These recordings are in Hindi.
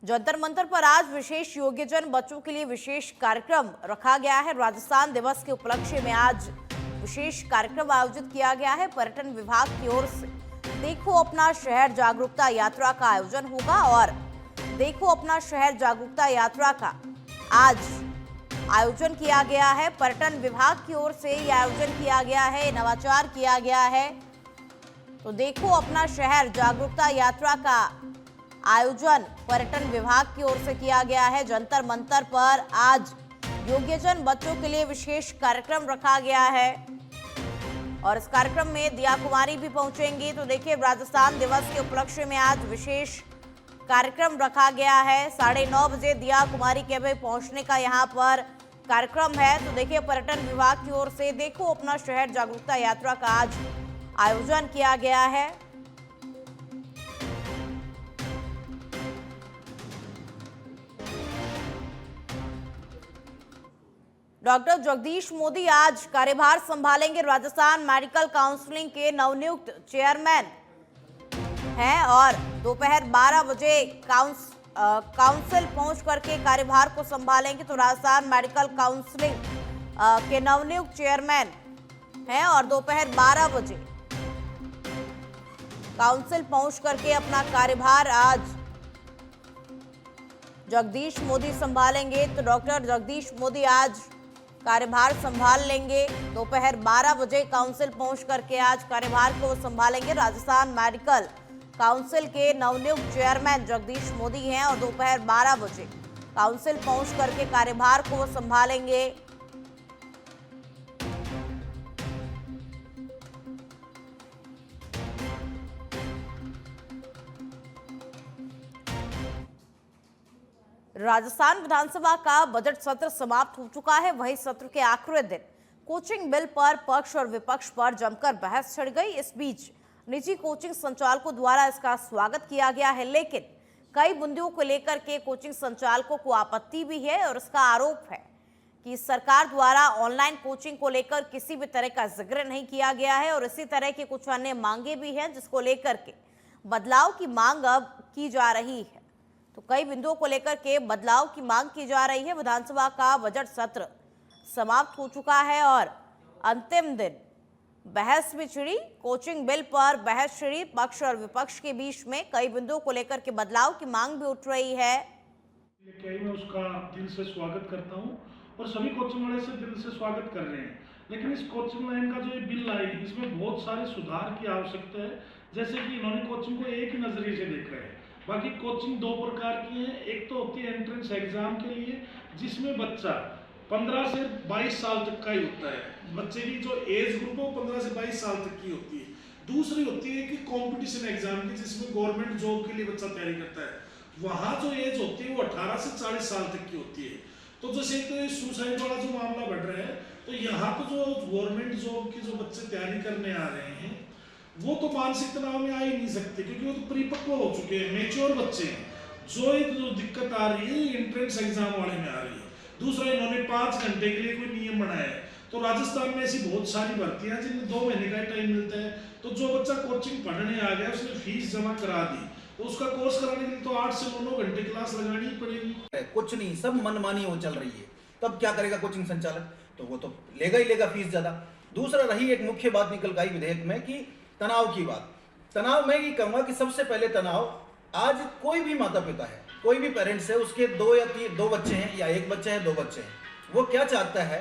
जंतर मंतर पर आज विशेष योग्यजन बच्चों के लिए विशेष कार्यक्रम रखा गया है। राजस्थान दिवस के उपलक्ष्य में आज विशेष कार्यक्रम आयोजित किया गया है। पर्यटन विभाग की ओर से देखो अपना शहर जागरूकता यात्रा का आयोजन होगा और देखो अपना शहर जागरूकता यात्रा का आज आयोजन किया गया है। पर्यटन विभाग की ओर से यह आयोजन किया गया है, नवाचार किया गया है। तो देखो अपना शहर जागरूकता यात्रा का आयोजन पर्यटन विभाग की ओर से किया गया है। जंतर मंतर पर आज योग्यजन बच्चों के लिए विशेष कार्यक्रम रखा गया है और इस कार्यक्रम में दिया कुमारी भी पहुंचेंगी। तो देखिए, राजस्थान दिवस के उपलक्ष्य में आज विशेष कार्यक्रम रखा गया है। 9:30 बजे दिया कुमारी के भी पहुंचने का यहाँ पर कार्यक्रम है। तो देखिए, पर्यटन विभाग की ओर से देखो अपना शहर जागरूकता यात्रा का आज आयोजन किया गया है। डॉक्टर जगदीश मोदी आज कार्यभार संभालेंगे। राजस्थान मेडिकल काउंसिलिंग के नवनियुक्त चेयरमैन हैं और दोपहर 12 बजे काउंसिल पहुंच करके कार्यभार को संभालेंगे। तो राजस्थान मेडिकल काउंसिलिंग के नवनियुक्त चेयरमैन हैं और दोपहर 12 बजे काउंसिल पहुंच करके अपना कार्यभार आज जगदीश मोदी संभालेंगे। तो डॉक्टर जगदीश मोदी आज कार्यभार संभाल लेंगे। दोपहर 12 बजे काउंसिल पहुंच करके आज कार्यभार को संभालेंगे। राजस्थान मेडिकल काउंसिल के नवनियुक्त चेयरमैन जगदीश मोदी हैं और दोपहर 12 बजे काउंसिल पहुंच करके कार्यभार को संभालेंगे। राजस्थान विधानसभा का बजट सत्र समाप्त हो चुका है। वही सत्र के आखिरी दिन कोचिंग बिल पर पक्ष और विपक्ष पर जमकर बहस छिड़ गई। इस बीच निजी कोचिंग संचालकों द्वारा इसका स्वागत किया गया है, लेकिन कई बिंदुओं को लेकर के कोचिंग संचालकों को आपत्ति भी है और इसका आरोप है कि सरकार द्वारा ऑनलाइन कोचिंग को लेकर किसी भी तरह का जिक्र नहीं किया गया है और इसी तरह की कुछ अन्य मांगे भी हैं जिसको लेकर के बदलाव की मांग अब की जा रही है। तो कई बिंदुओं को लेकर के बदलाव की मांग की जा रही है। विधानसभा का बजट सत्र समाप्त हो चुका है और अंतिम दिन बहस भी छिड़ी। कोचिंग बिल पर बहस छिड़ी। पक्ष और विपक्ष के बीच में कई बिंदुओं को लेकर के बदलाव की मांग भी उठ रही है। मैं उसका दिल से स्वागत करता हूं और सभी कोचिंग वाले से दिल से स्वागत कर रहे हैं। लेकिन इस कोचिंग लाइन का जो ये बिल आई, इसमें बहुत सारे सुधार की आवश्यकता है। जैसे कि इन्होंने कोचिंग को एक ही नजरिए से देख रहे हैं। बाकी कोचिंग दो प्रकार की है। एक तो होती है एंट्रेंस एग्जाम के लिए, जिसमें बच्चा 15 से 22 साल तक का ही होता है। बच्चे की जो एज ग्रुप है वो 15 से 22 साल तक की होती है। दूसरी होती है कि कंपटीशन एग्जाम की, जिसमें गवर्नमेंट जॉब के लिए बच्चा तैयारी करता है। वहाँ जो एज होती है वो 18 से 40 साल तक की होती है। तो जैसे तो सुसाइड वाला जो मामला बढ़ रहा है, तो यहाँ पर जो गवर्नमेंट जॉब की जो बच्चे तैयारी करने आ रहे हैं वो तो मानसिक तनाव में आ ही नहीं सकते, क्योंकि वो तो परिपक्व हो चुके हैं, मेच्योर बच्चे हैं। जो दिक्कत आ रही है एंट्रेंस एग्जाम वाले में आ रही है। दूसरा, इन्होंने 5 घंटे के लिए कोई नियम बनाया है। तो राजस्थान में ऐसी बहुत सारी भर्तियां जिनमें 2 महीने का टाइम मिलता है। तो जो बच्चा कोचिंग पढ़ने आ गया, उसने फीस जमा करा दी, तो उसका कोर्स कराने के लिए तो 8 से 9 घंटे क्लास लगानी ही पड़ेगी। कुछ नहीं, सब मनमानी हो चल रही है। तब क्या करेगा कोचिंग संचालक? तो वो तो लेगा ही लेगा फीस ज्यादा। दूसरा, रही एक मुख्य बात निकल गई विधेयक में कि तनाव की बात। तनाव मैं ये कहूंगा कि सबसे पहले तनाव, आज कोई भी माता पिता है, कोई भी पेरेंट्स है, उसके 2 बच्चे हैं या 1 बच्चा है, 2 बच्चे हैं, वो क्या चाहता है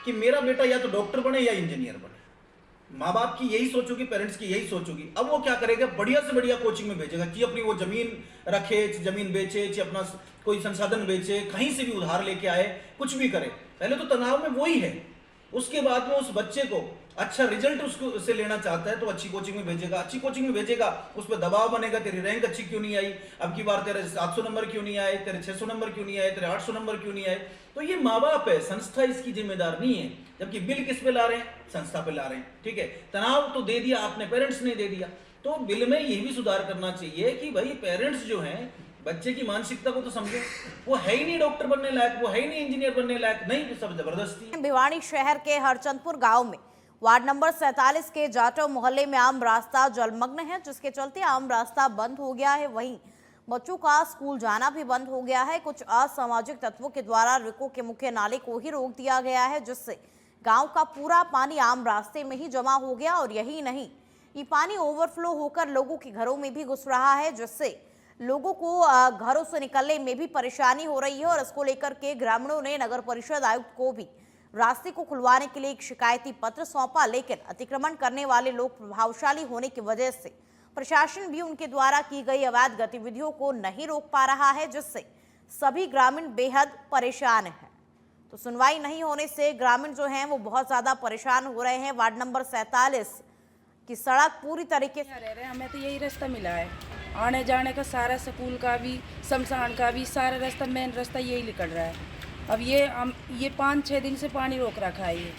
कि मेरा बेटा या तो डॉक्टर बने या इंजीनियर बने। माँ बाप की यही सोच होगी, पेरेंट्स की यही सोच होगी। अब वो क्या करेगा? बढ़िया से बढ़िया कोचिंग में भेजेगा कि अपनी वो जमीन रखे, जमीन बेचे, अपना कोई संसाधन बेचे, कहीं से भी उधार लेके आए, कुछ भी करे। पहले तो तनाव में वही है। उसके बाद में उस बच्चे को अच्छा रिजल्ट उसको से लेना चाहता है तो अच्छी कोचिंग में भेजेगा। अच्छी कोचिंग में भेजेगा, उस पर दबाव बनेगा, तेरी रैंक अच्छी क्यों नहीं आई, अब की बार तेरे 700 नंबर क्यों नहीं आए, तेरे 600 नंबर क्यों नहीं आए, तेरे 800 नंबर क्यों नहीं आए। तो ये माँ बाप है, संस्था इसकी जिम्मेदार नहीं है। जबकि बिल किस पे ला रहे हैं? संस्था पे ला रहे हैं। ठीक है, तनाव तो दे दिया आपने, पेरेंट्स ने दे दिया। तो बिल में ये भी सुधार करना चाहिए कि भाई पेरेंट्स जो हैं, बच्चे की मानसिकता को तो समझे। वो है ही नहीं डॉक्टर बनने लायक, वो है ही नहीं इंजीनियर बनने लायक, नहीं, सब जबरदस्ती। भिवानी शहर के हरचंदपुर गांव में वार्ड नंबर 47 के जाटव मोहल्ले में आम रास्ता जलमग्न है, जिसके चलते आम रास्ता बंद हो गया है। वहीं बच्चों का स्कूल जाना भी बंद हो गया है। कुछ असामाजिक तत्वों के द्वारा रिको के मुख्य नाले को ही रोक दिया गया है, जिससे गांव का पूरा पानी आम रास्ते में ही जमा हो गया। और यही नहीं, ये पानी ओवरफ्लो होकर लोगों के घरों में भी घुस रहा है, जिससे लोगों को घरों से निकलने में भी परेशानी हो रही है। और इसको लेकर के ग्रामीणों ने नगर परिषद आयुक्त को भी रास्ते को खुलवाने के लिए एक शिकायती पत्र सौंपा, लेकिन अतिक्रमण करने वाले लोग प्रभावशाली होने की वजह से प्रशासन भी उनके द्वारा की गई अवैध गतिविधियों को नहीं रोक पा रहा है, जिससे सभी ग्रामीण बेहद परेशान हैं। तो सुनवाई नहीं होने से ग्रामीण जो हैं वो बहुत ज्यादा परेशान हो रहे हैं। वार्ड नंबर 47 की सड़क पूरी तरीके से रह रहे, हमें तो यही रास्ता मिला है आने जाने का, सारा स्कूल का भी, शमशान का भी, सारा रास्ता, मेन रास्ता यही निकल रहा है। अब ये 5-6 दिन से पानी रोक रखा है। ये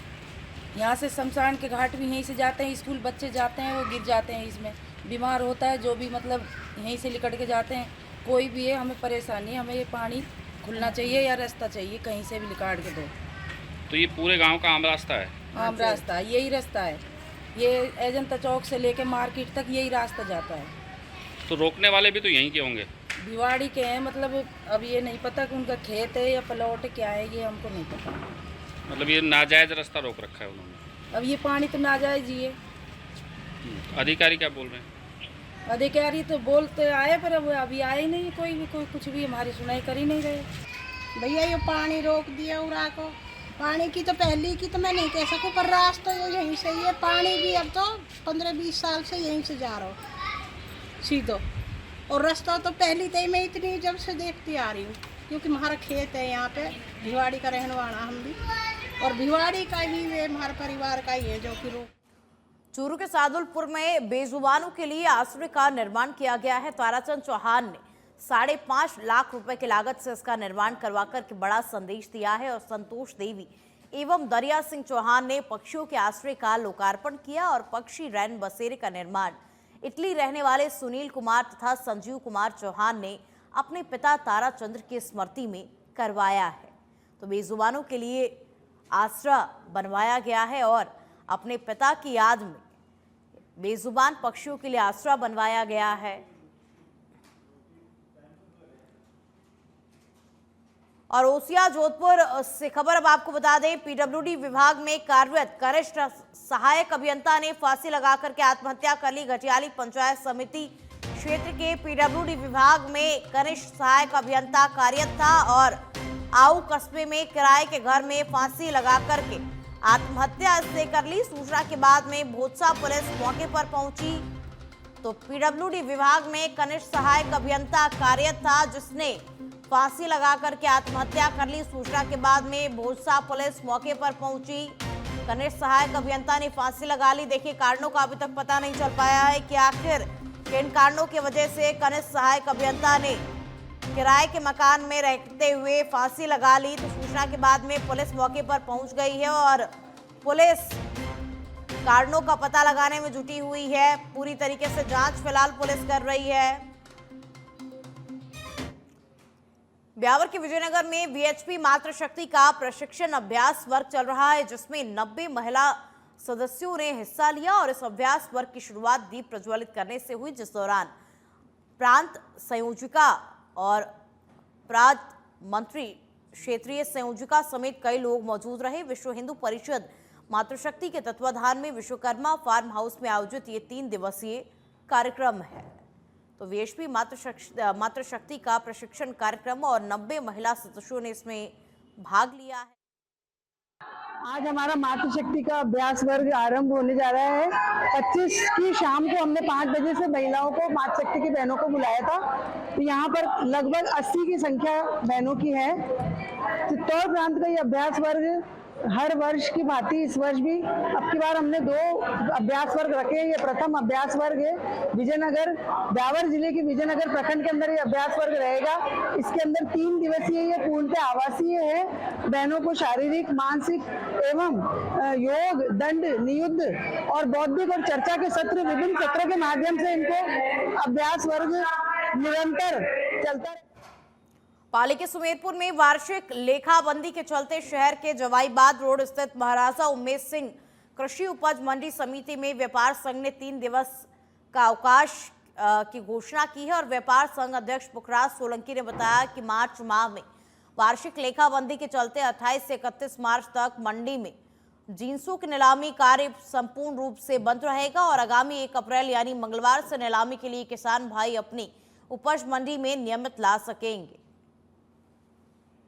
यहाँ से शमशान के घाट भी यहीं से जाते हैं, स्कूल बच्चे जाते हैं, वो गिर जाते हैं, इसमें बीमार होता है जो भी, मतलब यहीं से लिकट के जाते हैं। कोई भी है, हमें परेशानी, हमें ये पानी खुलना चाहिए या रास्ता चाहिए, कहीं से भी निकाल के दो। तो ये पूरे गांव का आम रास्ता है? आम रास्ता, यही रास्ता है। ये एजेंटा चौक से लेके मार्केट तक यही रास्ता जाता है। तो रोकने वाले भी तो यहीं के होंगे? भिवाड़ी के हैं, मतलब अब ये नहीं पता कि उनका खेत है या प्लॉट क्या है, ये हमको नहीं पता। मतलब ये नाजायज रास्ता रोक रखा है उन्होंने? अब ये पानी तो नाजायज ही है। अधिकारी क्या बोल रहे हैं? अधिकारी तो बोलते आए, पर अब अभी आए ही नहीं, कोई भी, कोई कुछ भी हमारी सुनाई कर ही नहीं रहे। भैया ये पानी रोक दिया उड़ा को, पानी की तो पहली की तो मैं नहीं कह सकूँ, पर रास्ता तो यहीं से ही है। पानी भी अब तो 15-20 साल से यहीं से जा रहा हो सीधो, और रास्ता तो पहली तय मैं इतनी जब से देखती आ रही हूँ, क्योंकि हमारा खेत है यहाँ पे, भिवाड़ी का रहने वाला हम भी, और भिवाड़ी का ही वे हमारे परिवार का ही है जो कि रोक। चूरू के सादुलपुर में बेजुबानों के लिए आश्रय का निर्माण किया गया है। ताराचंद चौहान ने 5.5 लाख रुपए की लागत से इसका निर्माण करवाकर के बड़ा संदेश दिया है। और संतोष देवी एवं दरिया सिंह चौहान ने पक्षियों के आश्रय का लोकार्पण किया और पक्षी रैन बसेरे का निर्माण इटली रहने वाले सुनील कुमार तथा संजीव कुमार चौहान ने अपने पिता ताराचंद्र की स्मृति में करवाया है। तो बेजुबानों के लिए आश्रय बनवाया गया है और अपने पिता की याद में बेजुबान पक्षियों के लिए आश्रय बनवाया गया है। और ओसिया जोधपुर से खबर अब आपको बता दें, पीडब्ल्यूडी विभाग में कार्यरत कनिष्ठ सहायक अभियंता ने फांसी लगाकर के आत्महत्या कर ली। घटियाली पंचायत समिति क्षेत्र के पीडब्ल्यूडी विभाग में कनिष्ठ सहायक अभियंता कार्यरत था और आऊ कस्बे में किराए के घर में फांसी लगाकर के आत्महत्या इसने कर ली। सूचना के बाद में भोत्सा पुलिस मौके पर पहुंची तो पीडब्ल्यूडी विभाग में कनिष्ठ सहायक अभियंता कार्यरत था, जिसने फांसी लगाकर के आत्महत्या कर ली। सूचना के बाद में भोत्सा पुलिस मौके पर पहुंची, कनिष्ठ सहायक अभियंता ने फांसी लगा ली। देखिए, कारणों का अभी तक पता नहीं चल पाया है कि आखिर किन कारणों की वजह से कनिष्ठ सहायक अभियंता ने किराए के मकान में रहते हुए फांसी लगा ली। तो सूचना के बाद में पुलिस मौके पर पहुंच गई है और पुलिस कारणों का पता लगाने में जुटी हुई है। पूरी तरीके से जांच फिलहाल पुलिस कर रही है। ब्यावर के विजयनगर में वीएचपी मातृशक्ति का प्रशिक्षण अभ्यास वर्ग चल रहा है, जिसमें 90 महिला सदस्यों ने हिस्सा लिया और इस अभ्यास वर्ग की शुरुआत दीप प्रज्वलित करने से हुई, जिस दौरान प्रांत संयोजिका और प्रांत मंत्री, क्षेत्रीय संयोजिका समेत कई लोग मौजूद रहे। विश्व हिंदू परिषद मातृशक्ति के तत्वाधान में विश्वकर्मा फार्म हाउस में आयोजित ये 3 दिवसीय कार्यक्रम है। तो वीएचपी मातृशक्ति का प्रशिक्षण कार्यक्रम और 90 महिला सदस्यों ने इसमें भाग लिया है। आज हमारा मातृशक्ति का अभ्यास वर्ग आरंभ होने जा रहा है। 25 की शाम को हमने 5 बजे से महिलाओं को, मातृशक्ति की बहनों को बुलाया था। तो यहाँ पर लगभग 80 की संख्या बहनों की है। चित्तौड़ प्रांत का ये अभ्यास वर्ग हर वर्ष की भांति इस वर्ष भी अब की बार हमने 2 अभ्यास वर्ग रखे हैं। ये प्रथम अभ्यास वर्ग है विजयनगर, ब्यावर जिले के विजयनगर प्रखंड के अंदर ये अभ्यास वर्ग रहेगा। इसके अंदर 3 दिवसीय ये पूर्णतः आवासीय है। बहनों को शारीरिक, मानसिक एवं योग, दंड, नियुद्ध और बौद्धिक और चर्चा के सत्र, विभिन्न सत्रों के माध्यम से इनको अभ्यास वर्ग निरंतर चलता है। पाली के सुमेरपुर में वार्षिक लेखाबंदी के चलते शहर के जवाईबाद रोड स्थित महाराजा उमेश सिंह कृषि उपज मंडी समिति में व्यापार संघ ने 3 दिवस का अवकाश की घोषणा की है और व्यापार संघ अध्यक्ष पुखराज सोलंकी ने बताया कि मार्च माह में वार्षिक लेखाबंदी के चलते 28 से 31 मार्च तक मंडी में जिंसों की नीलामी कार्य संपूर्ण रूप से बंद रहेगा और आगामी 1 अप्रैल यानी मंगलवार से नीलामी के लिए किसान भाई अपनी उपज मंडी में नियमित ला सकेंगे।